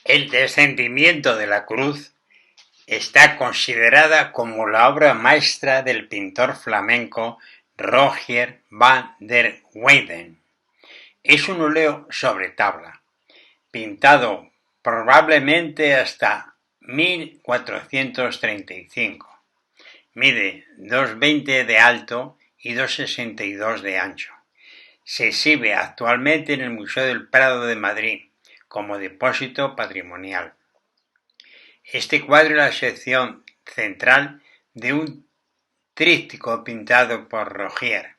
El descendimiento de la cruz está considerada como la obra maestra del pintor flamenco Rogier van der Weyden. Es un óleo sobre tabla, pintado probablemente hasta 1435. Mide 2,20 de alto y 2,62 de ancho. Se exhibe actualmente en el Museo del Prado de Madrid como depósito patrimonial. Este cuadro es la sección central de un tríptico pintado por Rogier,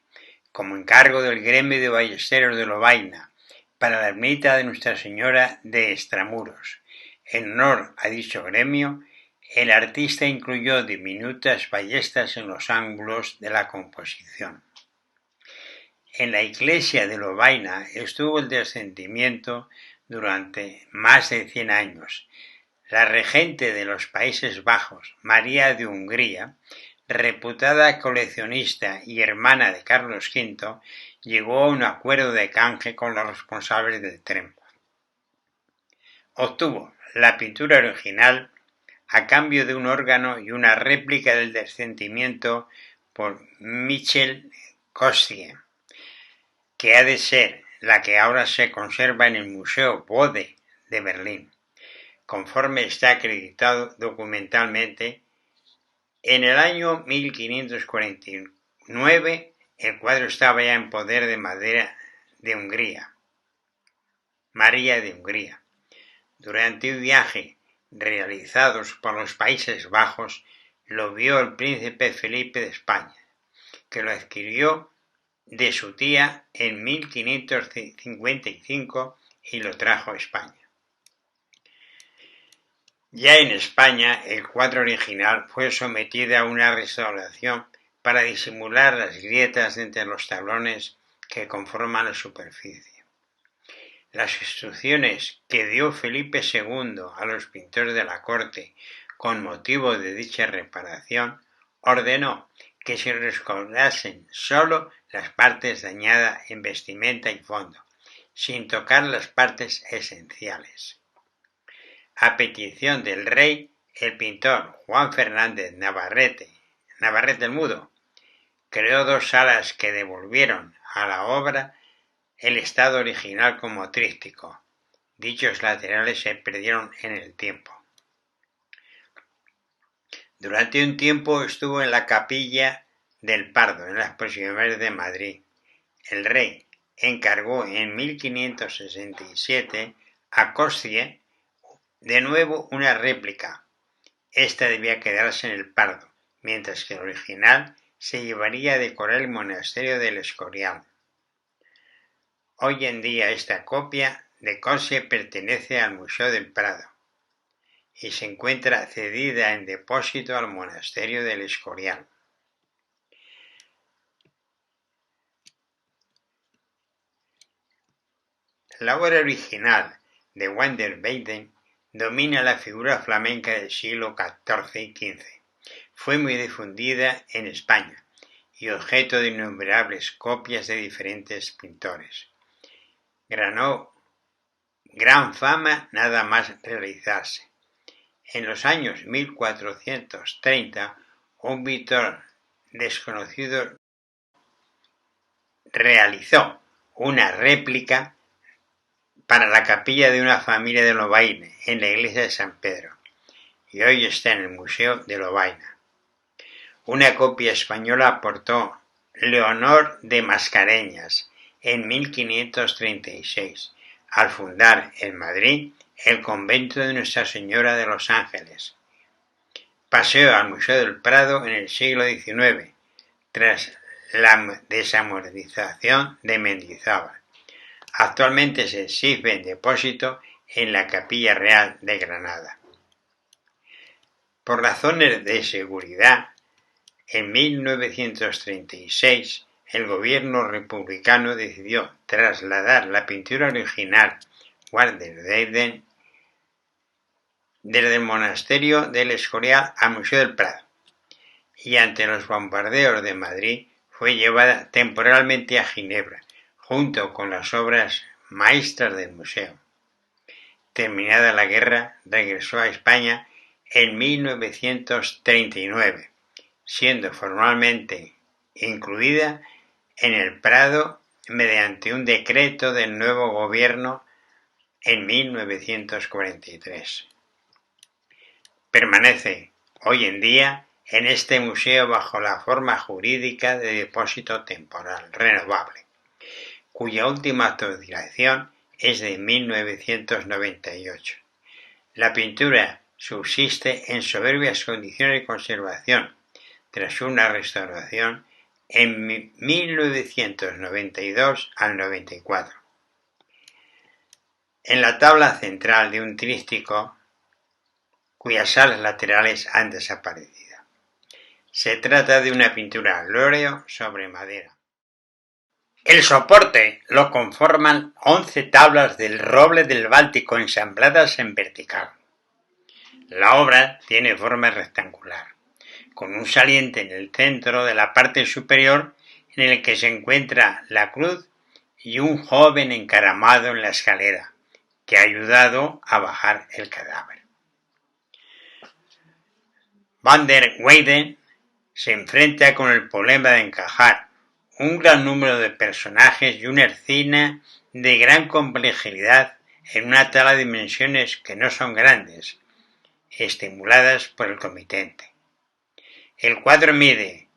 como encargo del gremio de ballesteros de Lovaina, para la ermita de Nuestra Señora de Extramuros. En honor a dicho gremio, el artista incluyó diminutas ballestas en los ángulos de la composición. En la iglesia de Lovaina estuvo el descendimiento durante más de 100 años. La regente de los Países Bajos, María de Hungría, reputada coleccionista y hermana de Carlos V, llegó a un acuerdo de canje con los responsables del tren. Obtuvo la pintura original a cambio de un órgano y una réplica del descendimiento por Michel Cossier, que ha de ser la que ahora se conserva en el Museo Bode de Berlín. Conforme está acreditado documentalmente, en el año 1549 el cuadro estaba ya en poder de María de Hungría. Durante un viaje realizado por los Países Bajos, lo vio el príncipe Felipe de España, que lo adquirió de su tía en 1555 y lo trajo a España. Ya en España, el cuadro original fue sometido a una restauración para disimular las grietas entre los tablones que conforman la superficie. Las instrucciones que dio Felipe II a los pintores de la corte con motivo de dicha reparación ordenó que se restaurasen solo las partes dañadas en vestimenta y fondo, sin tocar las partes esenciales. A petición del rey, el pintor Juan Fernández Navarrete el Mudo creó 2 salas que devolvieron a la obra el estado original como tríptico. Dichos laterales se perdieron en el tiempo. Durante un tiempo estuvo en la Capilla del Pardo, en las proximidades de Madrid. El rey encargó en 1567 a Cossier de nuevo una réplica. Esta debía quedarse en el Pardo, mientras que el original se llevaría a decorar el monasterio del Escorial. Hoy en día esta copia de Cossier pertenece al Museo del Prado y se encuentra cedida en depósito al monasterio del Escorial. La obra original de van der Weyden domina la figura flamenca del siglo XIV y XV. Fue muy difundida en España y objeto de innumerables copias de diferentes pintores. Ganó gran fama nada más realizarse. En los años 1430, un pintor desconocido realizó una réplica para la capilla de una familia de Lovaina, en la iglesia de San Pedro, y hoy está en el Museo de Lovaina. Una copia española aportó Leonor de Mascareñas en 1536, al fundar en Madrid el convento de Nuestra Señora de los Ángeles. Pasó al Museo del Prado en el siglo XIX, tras la desamortización de Mendizábal. Actualmente se exhibe en depósito en la Capilla Real de Granada. Por razones de seguridad, en 1936 el gobierno republicano decidió trasladar la pintura original van der Weyden desde el monasterio del Escorial al Museo del Prado, y ante los bombardeos de Madrid fue llevada temporalmente a Ginebra, junto con las obras maestras del museo. terminada la guerra, regresó a España en 1939, siendo formalmente incluida en el Prado mediante un decreto del nuevo gobierno en 1943. Permanece hoy en día en este museo bajo la forma jurídica de depósito temporal renovable, cuya última actualización es de 1998. La pintura subsiste en soberbias condiciones de conservación tras una restauración en 1992 al 94. En la tabla central de un tríptico cuyas alas laterales han desaparecido. Se trata de una pintura al óleo sobre madera. El soporte lo conforman 11 tablas del roble del Báltico ensambladas en vertical. La obra tiene forma rectangular, con un saliente en el centro de la parte superior en el que se encuentra la cruz y un joven encaramado en la escalera, que ha ayudado a bajar el cadáver. Van der Weyden se enfrenta con el problema de encajar un gran número de personajes y una escena de gran complejidad en una tala de dimensiones que no son grandes, estimuladas por el comitente. El cuadro mide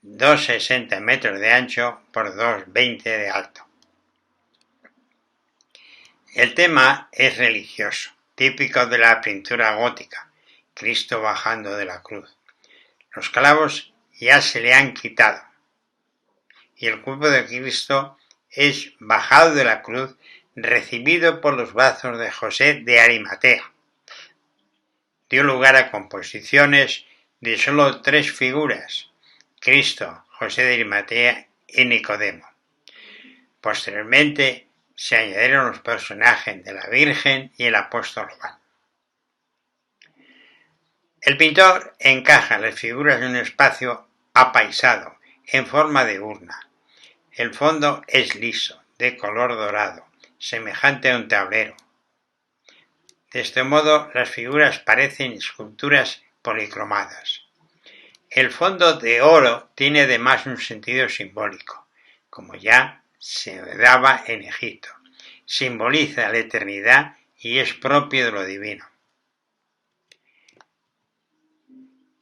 2,60 metros de ancho por 2,20 de alto. El tema es religioso, típico de la pintura gótica, Cristo bajando de la cruz. Los clavos ya se le han quitado y el cuerpo de Cristo es bajado de la cruz, recibido por los brazos de José de Arimatea. Dio lugar a composiciones de solo 3 figuras: Cristo, José de Arimatea y Nicodemo. Posteriormente se añadieron los personajes de la Virgen y el apóstol Juan. El pintor encaja las figuras en un espacio apaisado, en forma de urna. El fondo es liso, de color dorado, semejante a un tablero. De este modo, las figuras parecen esculturas policromadas. El fondo de oro tiene además un sentido simbólico, como ya se daba en Egipto. Simboliza la eternidad y es propio de lo divino.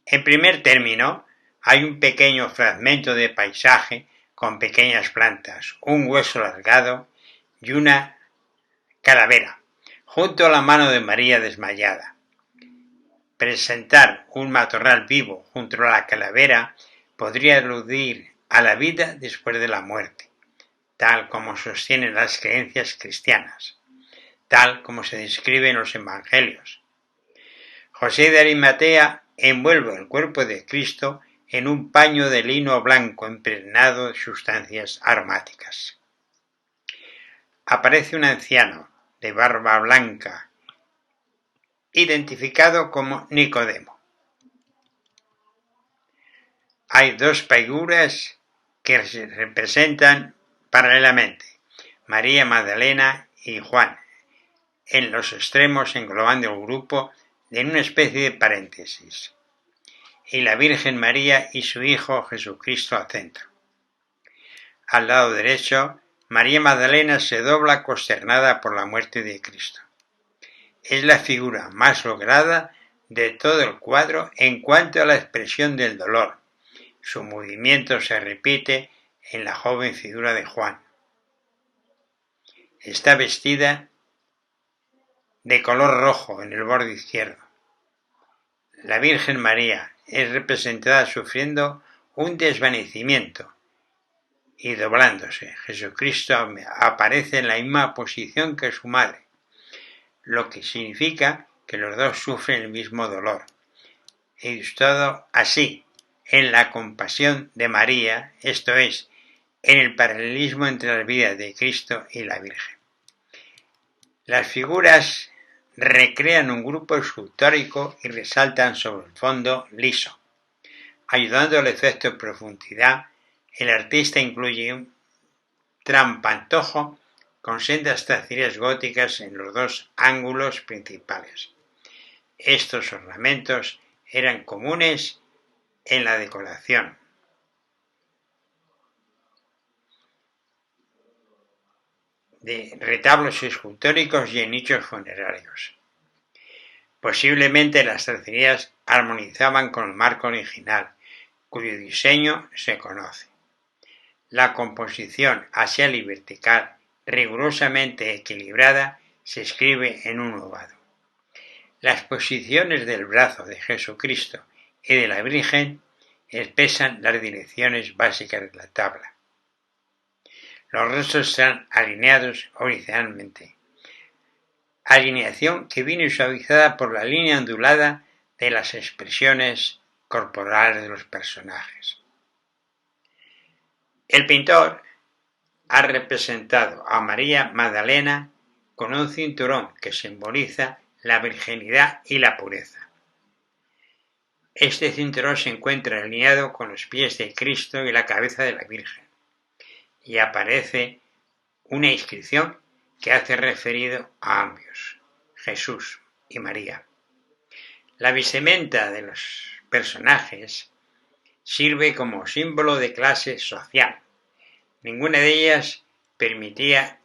En primer término, hay un pequeño fragmento de paisaje con pequeñas plantas, un hueso alargado y una calavera, junto a la mano de María desmayada. Presentar un matorral vivo junto a la calavera podría aludir a la vida después de la muerte, tal como sostienen las creencias cristianas, tal como se describe en los evangelios. José de Arimatea envuelve el cuerpo de Cristo en un paño de lino blanco impregnado de sustancias aromáticas. Aparece un anciano de barba blanca, identificado como Nicodemo. Hay 2 figuras que se representan paralelamente: María Magdalena y Juan, en los extremos englobando el grupo en una especie de paréntesis, y la Virgen María y su Hijo Jesucristo al centro. Al lado derecho, María Magdalena se dobla consternada por la muerte de Cristo. Es la figura más lograda de todo el cuadro en cuanto a la expresión del dolor. Su movimiento se repite en la joven figura de Juan. Está vestida de color rojo en el borde izquierdo. La Virgen María es representada sufriendo un desvanecimiento y doblándose. Jesucristo aparece en la misma posición que su madre, lo que significa que los dos sufren el mismo dolor. Ilustrado así en la compasión de María, esto es, en el paralelismo entre las vidas de Cristo y la Virgen. Las figuras recrean un grupo escultórico y resaltan sobre el fondo liso. Ayudando al efecto de profundidad, el artista incluye un trampantojo con sendas tracerías góticas en los dos ángulos principales. Estos ornamentos eran comunes en la decoración de retablos escultóricos y en nichos funerarios. Posiblemente las tracerías armonizaban con el marco original, cuyo diseño se conoce. La composición axial y vertical, rigurosamente equilibrada, se escribe en un ovado. Las posiciones del brazo de Jesucristo y de la Virgen expresan las direcciones básicas de la tabla. Los rostros están alineados horizontalmente, alineación que viene suavizada por la línea ondulada de las expresiones corporales de los personajes. El pintor ha representado a María Magdalena con un cinturón que simboliza la virginidad y la pureza. Este cinturón se encuentra alineado con los pies de Cristo y la cabeza de la Virgen, y aparece una inscripción que hace referido a ambos, Jesús y María. La vestimenta de los personajes sirve como símbolo de clase social. Ninguna de ellas permitía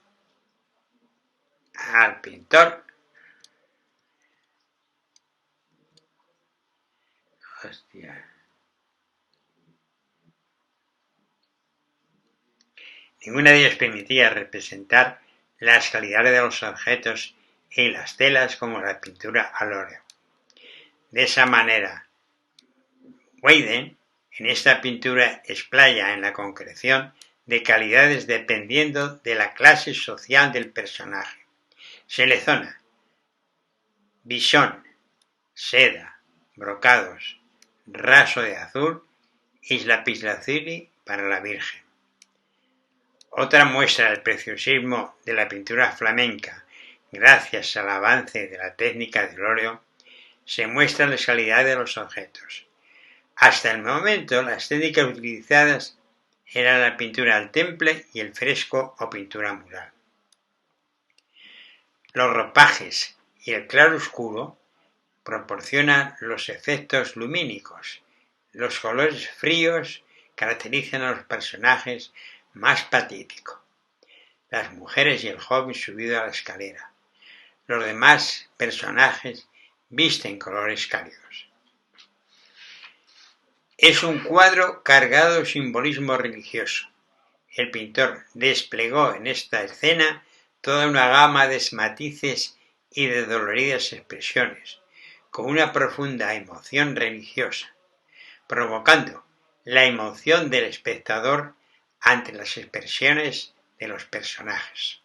al pintor representar las calidades de los objetos y las telas como la pintura al óleo. De esa manera, Weiden en esta pintura explaya en la concreción de calidades dependiendo de la clase social del personaje. Selecciona bisón, seda, brocados, raso de azul y lapislázuli para la Virgen. Otra muestra del preciosismo de la pintura flamenca, gracias al avance de la técnica del óleo, se muestra la calidad de los objetos. Hasta el momento, las técnicas utilizadas eran la pintura al temple y el fresco o pintura mural. Los ropajes y el claroscuro proporcionan los efectos lumínicos. Los colores fríos caracterizan a los personajes más patéticos. Las mujeres y el joven subido a la escalera. Los demás personajes visten colores cálidos. Es un cuadro cargado de simbolismo religioso. El pintor desplegó en esta escena toda una gama de matices y de doloridas expresiones, con una profunda emoción religiosa, provocando la emoción del espectador ante las expresiones de los personajes.